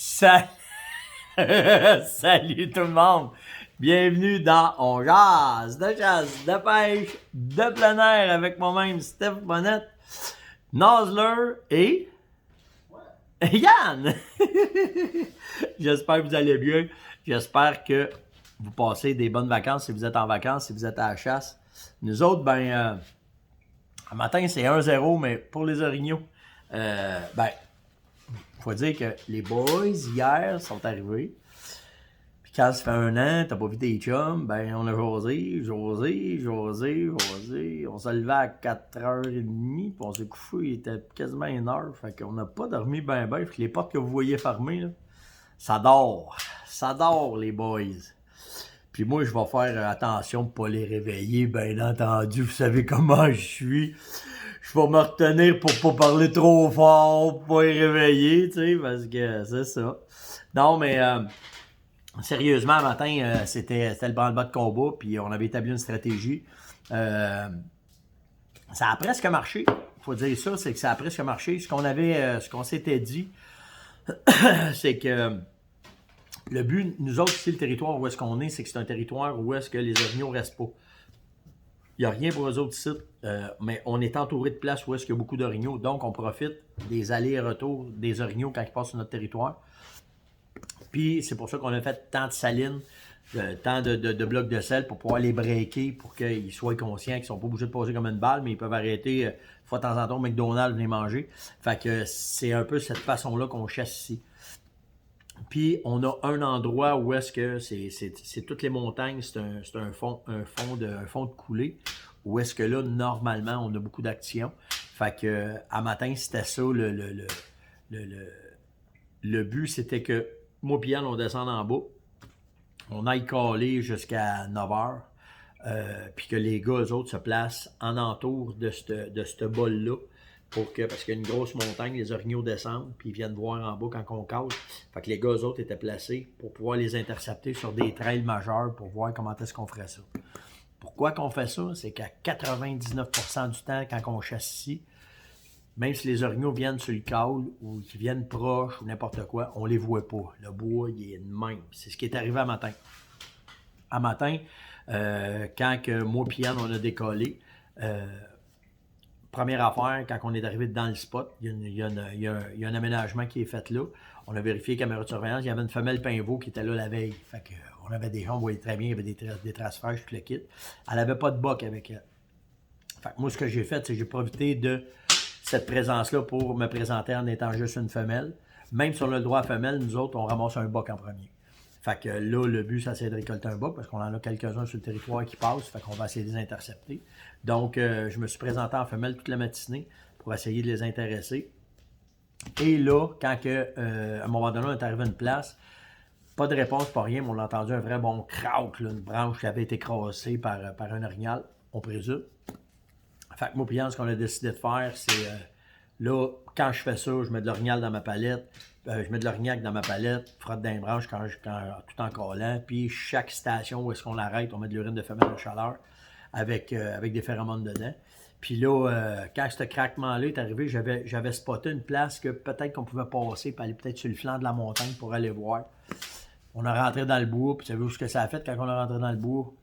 Salut, salut tout le monde! Bienvenue dans On jase de chasse, de pêche, de plein air avec moi-même, Steph Bonnette, Nosler et Yann! J'espère que vous allez bien. J'espère que vous passez des bonnes vacances si vous êtes en vacances, si vous êtes à la chasse. Nous autres, un matin, c'est 1-0, mais pour les orignaux, faut dire que les boys, hier, sont arrivés. Puis quand ça fait un an, t'as pas vu tes chums, on a jasé. On s'est levé à 4h30, puis on s'est couché, il était quasiment 1h. Fait qu'on n'a pas dormi ben. Fait que les portes que vous voyez fermées, là, ça dort. Ça dort, les boys. Puis moi, je vais faire attention pour pas les réveiller, bien entendu. Vous savez comment je suis. Je vais me retenir pour pas parler trop fort, pour pas les réveiller, tu sais, parce que c'est ça. Non, mais sérieusement, un matin, c'était le branle-bas de combat, puis on avait établi une stratégie. Ça a presque marché. Faut dire ça, c'est que ça a presque marché. Ce qu'on s'était dit, c'est que le but, nous autres, ici, le territoire où est-ce qu'on est, c'est que c'est un territoire où est-ce que les orignaux restent pas. Il n'y a rien pour eux autres sites, mais on est entouré de places où est-ce qu'il y a beaucoup d'orignaux. Donc, on profite des allers et retours des orignaux quand ils passent sur notre territoire. Puis, c'est pour ça qu'on a fait tant de salines, tant de blocs de sel pour pouvoir les breaker, pour qu'ils soient conscients qu'ils ne sont pas obligés de passer comme une balle, mais ils peuvent arrêter, une fois de temps en temps, au McDonald's, venir manger. Fait que c'est un peu cette façon-là qu'on chasse ici. Puis, on a un endroit où est-ce que c'est toutes les montagnes, c'est un fond de coulée, où est-ce que là, normalement, on a beaucoup d'action. Fait que, à matin, c'était ça, le but, c'était que moi et Yann, on descend en bas, on aille caler jusqu'à 9h, puis que les gars, eux autres, se placent en entour de ce bol-là, parce qu'il y a une grosse montagne, les orignaux descendent, puis ils viennent voir en bas quand on cale. Fait que les gars, eux autres, étaient placés pour pouvoir les intercepter sur des trails majeurs pour voir comment est-ce qu'on ferait ça. Pourquoi qu'on fait ça? C'est qu'à 99% du temps, quand on chasse ici, même si les orignaux viennent sur le cale ou qu'ils viennent proches ou n'importe quoi, on les voit pas. Le bois, il est de même. C'est ce qui est arrivé à matin. À matin, quand que moi et Yann, on a décollé, première affaire, quand on est arrivé dans le spot, il y a un aménagement qui est fait là. On a vérifié les caméras de surveillance. Il y avait une femelle pingveau qui était là la veille. Fait que, on avait des gens, on voyait très bien, il y avait des traces fraîches, tout le kit. Elle n'avait pas de boc avec elle. Fait que moi, ce que j'ai fait, c'est que j'ai profité de cette présence-là pour me présenter en étant juste une femelle. Même si on a le droit à femelle, nous autres, on ramasse un boc en premier. Fait que là, le but, c'est de récolter un boc parce qu'on en a quelques-uns sur le territoire qui passent. Fait qu'on va essayer de les intercepter. Donc, je me suis présenté en femelle toute la matinée pour essayer de les intéresser. Et là, quand à un moment donné, on est arrivé à une place, pas de réponse, pas rien, mais on a entendu un vrai bon crack, là, une branche qui avait été crassée par un orignal, on présume. Fait que moi, ce qu'on a décidé de faire, c'est là, quand je fais ça, je mets de l'orignal dans ma palette, je mets de l'orignac dans ma palette, frotte dans les branches tout en collant, puis chaque station où est-ce qu'on l'arrête, on met de l'urine de femelle à chaleur avec des phéromones dedans. Puis là, quand ce craquement-là est arrivé, j'avais spoté une place que peut-être qu'on pouvait passer, puis aller peut-être sur le flanc de la montagne pour aller voir. On a rentré dans le bois, puis savez-vous ce que ça a fait quand on est rentré dans le bois?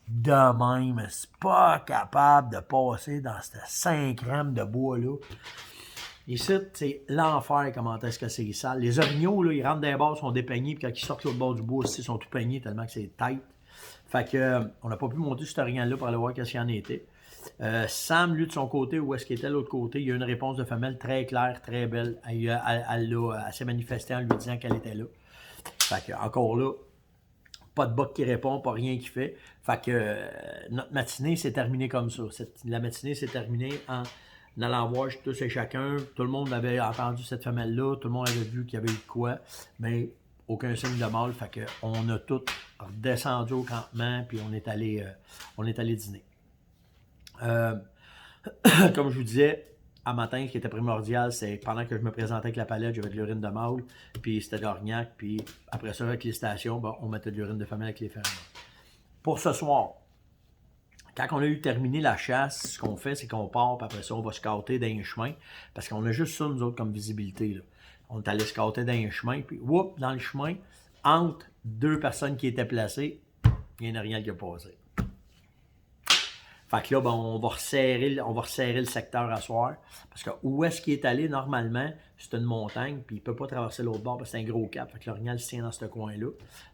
De même, c'est pas capable de passer dans cette 5 grammes de bois-là. Ici, c'est l'enfer comment est-ce que c'est sale. Les orignaux, là, ils rentrent dans les bords, sont dépeignés, puis quand ils sortent l'autre bord du bois, ils sont tout peignés tellement que c'est tight. Fait que, on n'a pas pu monter sur cet orignal-là pour aller voir qu'est-ce qu'il y en était. Sam, lui, de son côté, où est-ce qu'il était de l'autre côté, il y a eu une réponse de femelle très claire, très belle. Elle s'est manifestée en lui disant qu'elle était là. Fait que, encore là, pas de boc qui répond, pas rien qui fait. Fait que notre matinée s'est terminée comme ça. La matinée s'est terminée en allant voir tous et chacun. Tout le monde avait entendu cette femelle-là. Tout le monde avait vu qu'il y avait eu de quoi. Mais aucun signe de mâle. Fait que on a tous redescendu au campement puis on est allé dîner. Comme je vous disais, à matin, ce qui était primordial, c'est pendant que je me présentais avec la palette, j'avais de l'urine de mâle, puis c'était de l'orignac, puis après ça, avec les stations, on mettait de l'urine de femelle avec les phéromones. Pour ce soir, quand on a eu terminé la chasse, ce qu'on fait, c'est qu'on part, puis après ça, on va scouter dans les chemins, parce qu'on a juste ça, nous autres, comme visibilité. Là. On est allé scouter dans un chemin, puis whoop, dans le chemin, entre deux personnes qui étaient placées, il y en a rien qui a passé. Fait que là, ben, on va resserrer le secteur à soir. Parce que où est-ce qu'il est allé normalement, c'est une montagne, puis il ne peut pas traverser l'autre bord parce que c'est un gros cap. Fait que l'orignal se tient dans ce coin-là.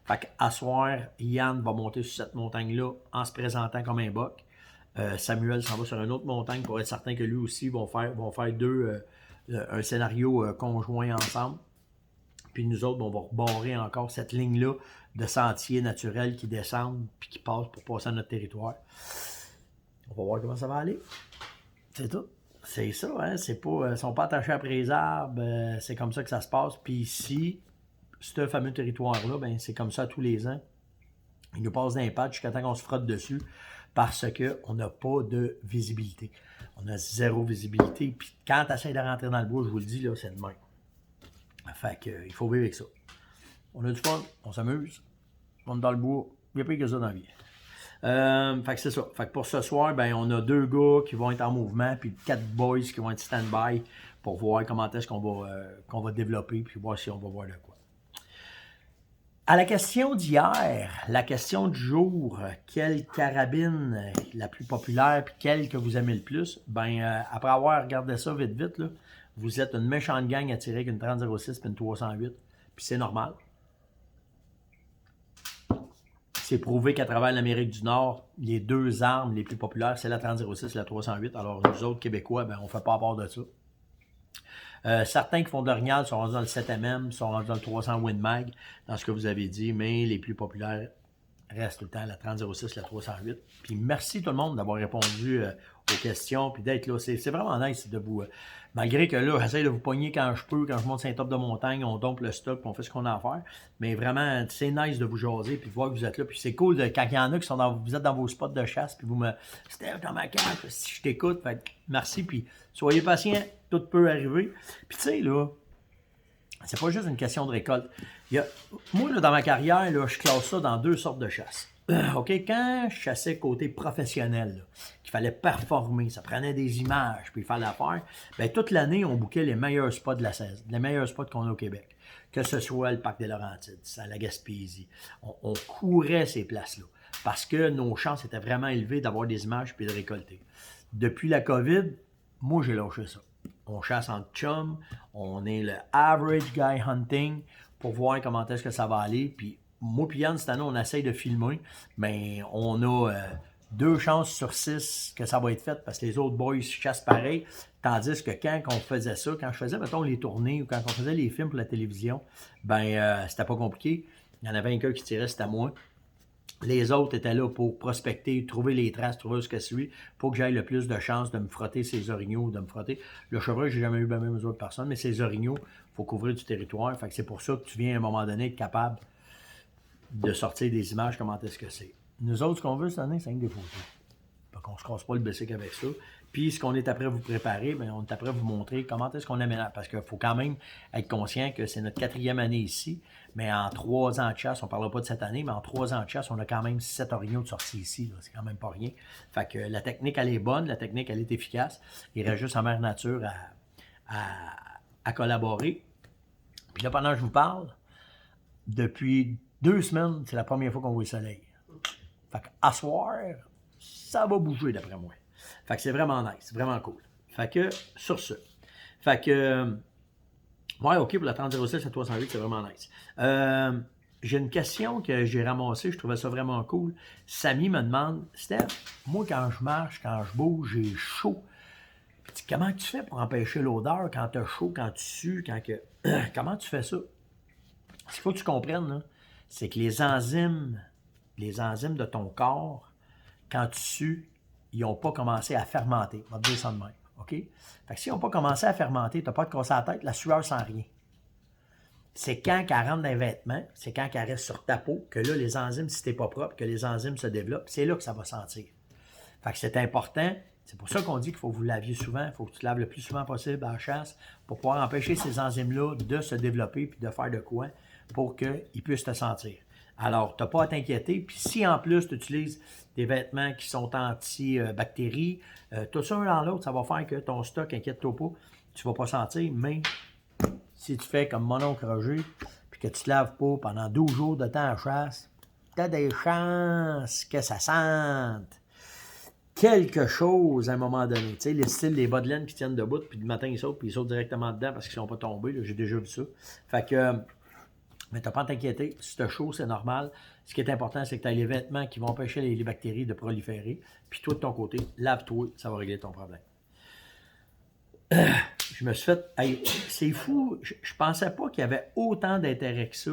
Fait qu'à soir, Yann va monter sur cette montagne-là en se présentant comme un boc. Samuel s'en va sur une autre montagne pour être certain que lui aussi vont faire un scénario conjoint ensemble. Puis nous autres, on va rebarrer encore cette ligne-là de sentiers naturels qui descendent puis qui passent pour passer à notre territoire. On va voir comment ça va aller. C'est tout. C'est ça, hein? C'est pas, ils sont pas attachés après les arbres. C'est comme ça que ça se passe. Puis ici, ce fameux territoire-là, ben, c'est comme ça tous les ans. Il nous passe d'un patch jusqu'à temps qu'on se frotte dessus parce qu'on n'a pas de visibilité. On a zéro visibilité. Puis quand tu essaies de rentrer dans le bois, je vous le dis, là, c'est de même. Fait que, il faut vivre avec ça. On a du fun, on s'amuse, on est dans le bois. Il n'y a pas que ça dans la vie. Fait que c'est ça. Fait que pour ce soir, ben, on a 2 gars qui vont être en mouvement, puis 4 boys qui vont être stand-by pour voir comment est-ce qu'on va développer, puis voir si on va voir de quoi. À la question d'hier, la question du jour, quelle carabine la plus populaire, puis quelle que vous aimez le plus, ben, après avoir regardé ça vite, là, vous êtes une méchante gang à tirer avec une 30-06 et une 308, puis c'est normal. C'est prouvé qu'à travers l'Amérique du Nord, les 2 armes les plus populaires, c'est la 30-06 et la 308. Alors, nous autres, Québécois, ben, on ne fait pas part de ça. Certains qui font de l'orignal sont rendus dans le 7mm, sont rendus dans le 300 Win Mag, dans ce que vous avez dit, mais les plus populaires restent tout le temps la 30-06 et la 308. Puis merci tout le monde d'avoir répondu aux questions, puis d'être là. C'est vraiment nice de vous... malgré que là, j'essaie de vous pogner quand je peux, quand je monte sur un top de montagne, on dompe le stock, puis on fait ce qu'on a à faire. Mais vraiment, c'est nice de vous jaser, puis de voir que vous êtes là. Puis c'est cool quand il y en a qui sont vous êtes dans vos spots de chasse, puis vous me... Steph, dans ma cage, si je t'écoute, fait merci, puis soyez patient, tout peut arriver. Puis tu sais, là, c'est pas juste une question de récolte. Moi, là, dans ma carrière, là, je classe ça dans 2 sortes de chasse. OK, quand je chassais côté professionnel, qu'il fallait performer, ça prenait des images, puis il fallait faire, bien, toute l'année, on bouquait les meilleurs spots de la saison, les meilleurs spots qu'on a au Québec. Que ce soit le parc des Laurentides, à la Gaspésie. On courait ces places-là parce que nos chances étaient vraiment élevées d'avoir des images puis de récolter. Depuis la COVID, moi, j'ai lâché ça. On chasse en chum, on est le average guy hunting pour voir comment est-ce que ça va aller, puis moi et Yann, cette année, on essaye de filmer, mais on a 2 chances sur 6 que ça va être fait parce que les autres boys chassent pareil. Tandis que quand on faisait ça, quand je faisais, mettons, les tournées ou quand on faisait les films pour la télévision, ben c'était pas compliqué. Il y en avait un qui tirait, c'était moi. Les autres étaient là pour prospecter, trouver les traces, trouver ce que c'est, pour que j'aille le plus de chances de me frotter ces orignaux, de me frotter. Le chevreuil, j'ai jamais eu la même aux autres personnes, mais ces orignaux, il faut couvrir du territoire. Fait que c'est pour ça que tu viens à un moment donné être capable de sortir des images, comment est-ce que c'est. Nous autres, ce qu'on veut cette année, c'est des photos. Fait qu'on ne se casse pas le basic avec ça. Puis, ce qu'on est après vous préparer, bien, on est après vous montrer comment est-ce qu'on aménage. Parce qu'il faut quand même être conscient que c'est notre 4e année ici. Mais en 3 ans de chasse, on ne parlera pas de cette année, mais en 3 ans de chasse, on a quand même 7 orignaux de sortie ici. C'est quand même pas rien. Fait que la technique, elle est bonne, la technique, elle est efficace. Il reste juste en mère nature à collaborer. Puis là, pendant que je vous parle, depuis 2 semaines, c'est la première fois qu'on voit le soleil. Fait qu'à soir, ça va bouger d'après moi. Fait que c'est vraiment nice, c'est vraiment cool. Fait que, sur ce. Fait que, ouais, OK, pour la 30-06 à 308, c'est vraiment nice. J'ai une question que j'ai ramassée, je trouvais ça vraiment cool. Samy me demande, Steph, moi quand je marche, quand je bouge, j'ai chaud. Puis, comment tu fais pour empêcher l'odeur quand tu as chaud, quand tu sues, quand que... Comment tu fais ça? Ce qu'il faut que tu comprennes, là, c'est que les enzymes de ton corps, quand tu sues, ils n'ont pas commencé à fermenter. On va te dire ça de même. OK? Fait que s'ils n'ont pas commencé à fermenter, tu n'as pas de casser la tête, la sueur sans rien. C'est quand qu'elle rentre dans les vêtements, c'est quand qu'elle reste sur ta peau, que là, les enzymes, si tu n'es pas propre, que les enzymes se développent, c'est là que ça va sentir. Fait que c'est important. C'est pour ça qu'on dit qu'il faut que vous laviez souvent, il faut que tu te laves le plus souvent possible à la chasse pour pouvoir empêcher ces enzymes-là de se développer puis de faire de quoi pour qu'ils puissent te sentir. Alors, tu n'as pas à t'inquiéter. Puis si en plus, tu utilises des vêtements qui sont anti-bactéries, tout ça un dans l'autre, ça va faire que ton stock, inquiète-toi pas, tu ne vas pas sentir, mais si tu fais comme mon oncle Roger, puis que tu te laves pas pendant 12 jours de temps à chasse, tu as des chances que ça sente quelque chose à un moment donné. Tu sais, les styles des bas de laine qui tiennent debout, puis le matin ils sautent directement dedans parce qu'ils ne sont pas tombés. J'ai déjà vu ça. Fait que, mais tu n'as pas à t'inquiéter. Si tu as chaud, c'est normal. Ce qui est important, c'est que tu as les vêtements qui vont empêcher les bactéries de proliférer. Puis toi, de ton côté, lave-toi, ça va régler ton problème. Je me suis fait... Hey, c'est fou, je pensais pas qu'il y avait autant d'intérêt que ça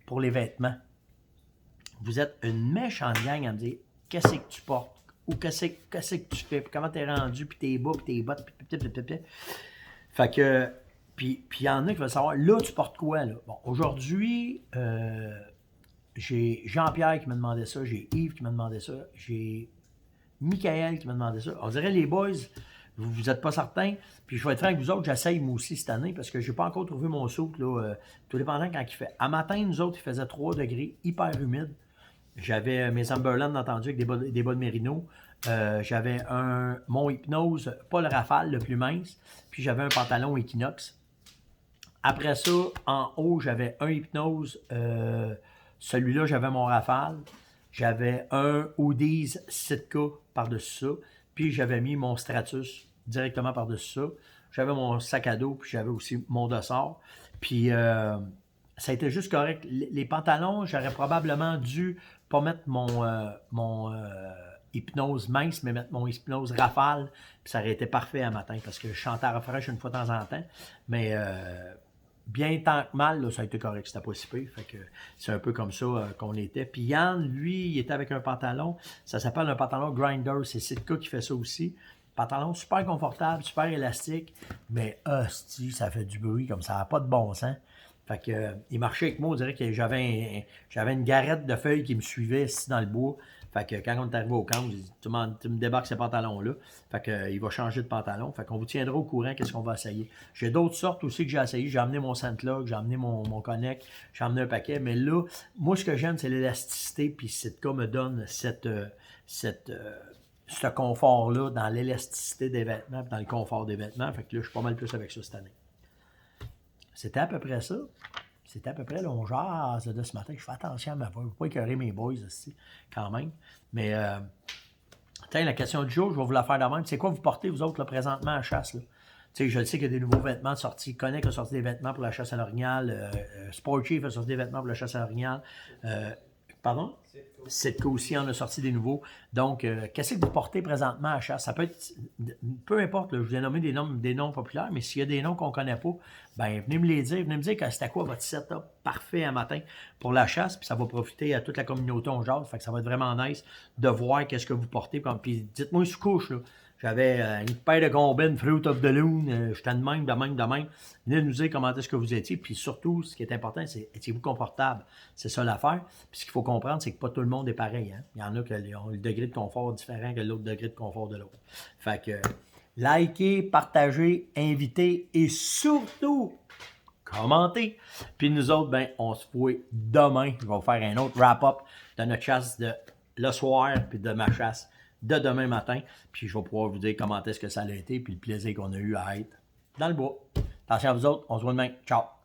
pour les vêtements. Vous êtes une méchante gang à me dire qu'est-ce que tu portes, ou qu'est-ce que tu fais, puis comment t'es rendu, puis tes bas, puis tes bottes, puis. Fait que... Puis il y en a qui veulent savoir, là, tu portes quoi, là? Bon, aujourd'hui, j'ai Jean-Pierre qui m'a demandé ça, j'ai Yves qui m'a demandé ça, j'ai Michael qui m'a demandé ça. On dirait, les boys, vous n'êtes pas certains. Puis je vais être franc avec vous autres, j'essaye moi aussi cette année parce que je n'ai pas encore trouvé mon soupe, là, tout dépendant quand il fait. À matin, nous autres, il faisait 3 degrés, hyper humide. J'avais mes Amberland entendu avec des bas de mérino. J'avais mon Hypnose, pas le Rafale, le plus mince. Puis j'avais un pantalon Equinox. Après ça, en haut, j'avais un Hypnose. Celui-là, j'avais mon Rafale. J'avais un Hoodies Sitka par-dessus ça. Puis j'avais mis mon Stratus directement par-dessus ça. J'avais mon sac à dos, puis j'avais aussi mon dossard. Puis ça a été juste correct. Les pantalons, j'aurais probablement dû pas mettre mon Hypnose mince, mais mettre mon Hypnose Rafale. Puis ça aurait été parfait à matin parce que je chantais à refresh une fois de temps en temps. Mais bien tant que mal, là, ça a été correct, c'était pas si pire. Fait que c'est un peu comme ça qu'on était. Puis Yann, lui, il était avec un pantalon. Ça s'appelle un pantalon Grinder. C'est Sitka qui fait ça aussi. Pantalon super confortable, super élastique. Mais hostie, ça fait du bruit comme ça n'a pas de bon sens. Fait que il marchait avec moi, on dirait que j'avais une garette de feuilles qui me suivait ici dans le bois. Fait que quand on est arrivé au camp, j'ai dit, tu me débarques ces pantalons-là. Fait que il va changer de pantalon. Fait qu'on vous tiendra au courant qu'est-ce qu'on va essayer. J'ai d'autres sortes aussi que j'ai essayé. J'ai amené mon Sandlog, j'ai amené mon Connect, j'ai amené un paquet. Mais là, moi, ce que j'aime, c'est l'élasticité. Puis Sitka me donne ce confort-là dans l'élasticité des vêtements, dans le confort des vêtements. Fait que là, je suis pas mal plus avec ça cette année. C'était à peu près ça. C'était à peu près le jase de ce matin. Je fais attention à ma voix. Je ne veux pas écœurer mes boys aussi, quand même. Mais, tiens, la question du jour, je vais vous la faire de même. C'est quoi vous portez, vous autres, là, présentement, à la chasse, là? Tu sais, je sais qu'il y a des nouveaux vêtements sortis. Connect a sorti des vêtements pour la chasse à l'orignal. Sport Chief a sorti des vêtements pour la chasse à l'orignal. Pardon? Sitka aussi en a sorti des nouveaux. Donc, qu'est-ce que vous portez présentement à la chasse? Ça peut être, peu importe, là, je vous ai nommé des noms populaires, mais s'il y a des noms qu'on ne connaît pas, ben venez me les dire. Venez me dire que c'était quoi votre setup parfait un matin pour la chasse, puis ça va profiter à toute la communauté on jase. Fait que ça va être vraiment nice de voir qu'est-ce que vous portez. Puis dites-moi sous couche, là. J'avais une paire de combines Fruit of the Loon. J'étais de même. Venez nous dire comment est-ce que vous étiez. Puis surtout, ce qui est important, c'est étiez-vous confortable. C'est ça l'affaire. Puis ce qu'il faut comprendre, c'est que pas tout le monde est pareil. Hein? Il y en a qui ont le degré de confort différent que l'autre degré de confort de l'autre. Fait que likez, partagez, invitez et surtout commentez. Puis nous autres, ben, on se voit demain. Je vais vous faire un autre wrap-up de notre chasse de le soir puis de ma chasse de demain matin, puis je vais pouvoir vous dire comment est-ce que ça a été, puis le plaisir qu'on a eu à être dans le bois. Attention à vous autres, on se voit demain. Ciao!